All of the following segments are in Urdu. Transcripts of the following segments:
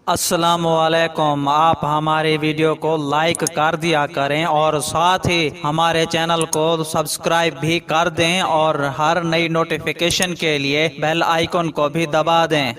السلام علیکم۔ آپ ہماری ویڈیو کو لائک کر دیا کریں اور ساتھ ہی ہمارے چینل کو سبسکرائب بھی کر دیں اور ہر نئی نوٹیفیکیشن کے لیے بیل آئیکن کو بھی دبا دیں۔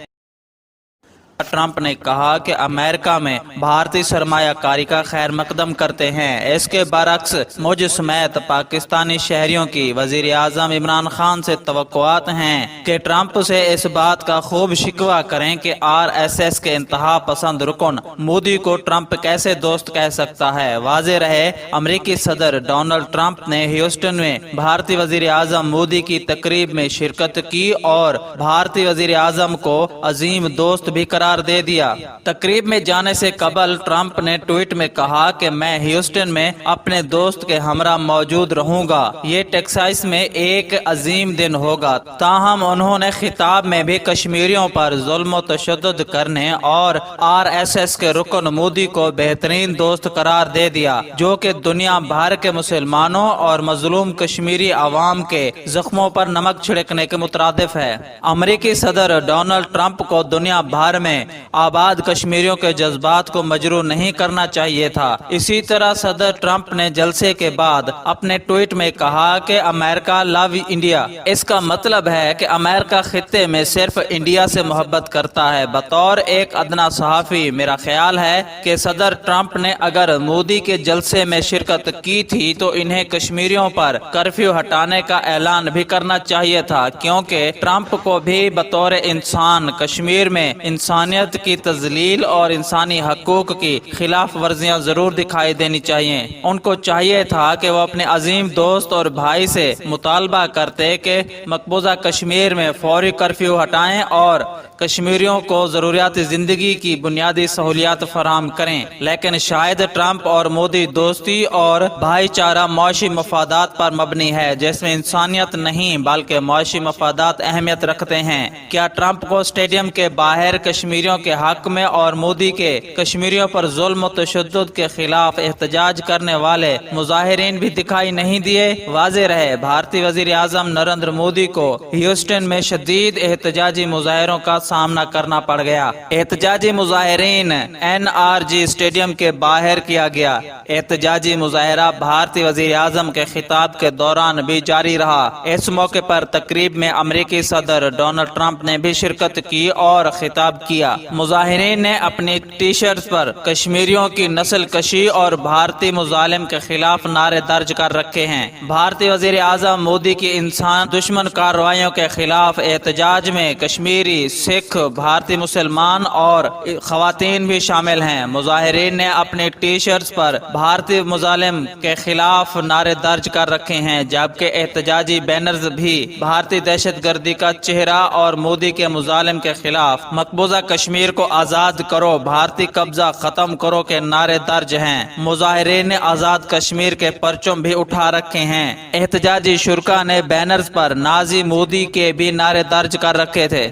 ٹرمپ نے کہا کہ امریکہ میں بھارتی سرمایہ کاری کا خیر مقدم کرتے ہیں۔ اس کے برعکس مجھ سمیت پاکستانی شہریوں کی وزیر اعظم عمران خان سے توقعات ہیں کہ ٹرمپ سے اس بات کا خوب شکوہ کریں کہ RSS کے انتہا پسند رکن مودی کو ٹرمپ کیسے دوست کہہ سکتا ہے۔ واضح رہے، امریکی صدر ڈونلڈ ٹرمپ نے ہیوسٹن میں بھارتی وزیر اعظم مودی کی تقریب میں شرکت کی اور بھارتی وزیر اعظم کو عظیم دوست بھی قرار دے دیا۔ تقریب میں جانے سے قبل ٹرمپ نے ٹویٹ میں کہا کہ میں ہیوسٹن میں اپنے دوست کے ہمراہ موجود رہوں گا۔ یہ ٹیکساس میں ایک عظیم دن ہوگا۔ تاہم انہوں نے خطاب میں بھی کشمیریوں پر ظلم و تشدد کرنے اور RSS کے رکن مودی کو بہترین دوست قرار دے دیا، جو کہ دنیا بھر کے مسلمانوں اور مظلوم کشمیری عوام کے زخموں پر نمک چھڑکنے کے مترادف ہے۔ امریکی صدر ڈونلڈ ٹرمپ کو دنیا بھر میں آباد کشمیریوں کے جذبات کو مجروح نہیں کرنا چاہیے تھا۔ اسی طرح صدر ٹرمپ نے جلسے کے بعد اپنے ٹویٹ میں کہا کہ امریکہ لو انڈیا۔ اس کا مطلب ہے کہ امریکہ خطے میں صرف انڈیا سے محبت کرتا ہے۔ بطور ایک ادنا صحافی میرا خیال ہے کہ صدر ٹرمپ نے اگر مودی کے جلسے میں شرکت کی تھی تو انہیں کشمیریوں پر کرفیو ہٹانے کا اعلان بھی کرنا چاہیے تھا، کیونکہ ٹرمپ کو بھی بطور انسان کشمیر میں انسانیت کی تذلیل اور انسانی حقوق کی خلاف ورزیاں ضرور دکھائی دینی چاہیے۔ ان کو چاہیے تھا کہ وہ اپنے عظیم دوست اور بھائی سے مطالبہ کرتے کہ مقبوضہ کشمیر میں فوری کرفیو ہٹائیں اور کشمیریوں کو ضروریات زندگی کی بنیادی سہولیات فراہم کریں، لیکن شاید ٹرمپ اور مودی دوستی اور بھائی چارہ معاشی مفادات پر مبنی ہے، جس میں انسانیت نہیں بلکہ معاشی مفادات اہمیت رکھتے ہیں۔ کیا ٹرمپ کو اسٹیڈیم کے باہر کشمیریوں کے حق میں اور مودی کے کشمیریوں پر ظلم و تشدد کے خلاف احتجاج کرنے والے مظاہرین بھی دکھائی نہیں دیے؟ واضح رہے، بھارتی وزیر اعظم نریندر مودی کو ہیوسٹن میں شدید احتجاجی مظاہروں کا سامنا کرنا پڑ گیا۔ احتجاجی مظاہرین NRG اسٹیڈیم کے باہر کیا گیا۔ احتجاجی مظاہرہ بھارتی وزیر اعظم کے خطاب کے دوران بھی جاری رہا۔ اس موقع پر تقریب میں امریکی صدر ڈونلڈ ٹرمپ نے بھی شرکت کی اور خطاب کیا۔ مظاہرین نے اپنی ٹی شرٹس پر کشمیریوں کی نسل کشی اور بھارتی مظالم کے خلاف نعرے درج کر رکھے ہیں۔ بھارتی وزیر اعظم مودی کی انسان دشمن کارروائیوں کے خلاف احتجاج میں کشمیری، سکھ، بھارتی مسلمان اور خواتین بھی شامل ہیں۔ مظاہرین نے اپنی ٹی شرٹس پر بھارتی مظالم کے خلاف نعرے درج کر رکھے ہیں، جبکہ احتجاجی بینرز بھی بھارتی دہشت گردی کا چہرہ اور مودی کے مظالم کے خلاف مقبوضہ کشمیر کو آزاد کرو، بھارتی قبضہ ختم کرو کے نعرے درج ہیں۔ مظاہرین نے آزاد کشمیر کے پرچم بھی اٹھا رکھے ہیں۔ احتجاجی شرکاء نے بینرز پر نازی مودی کے بھی نعرے درج کر رکھے تھے۔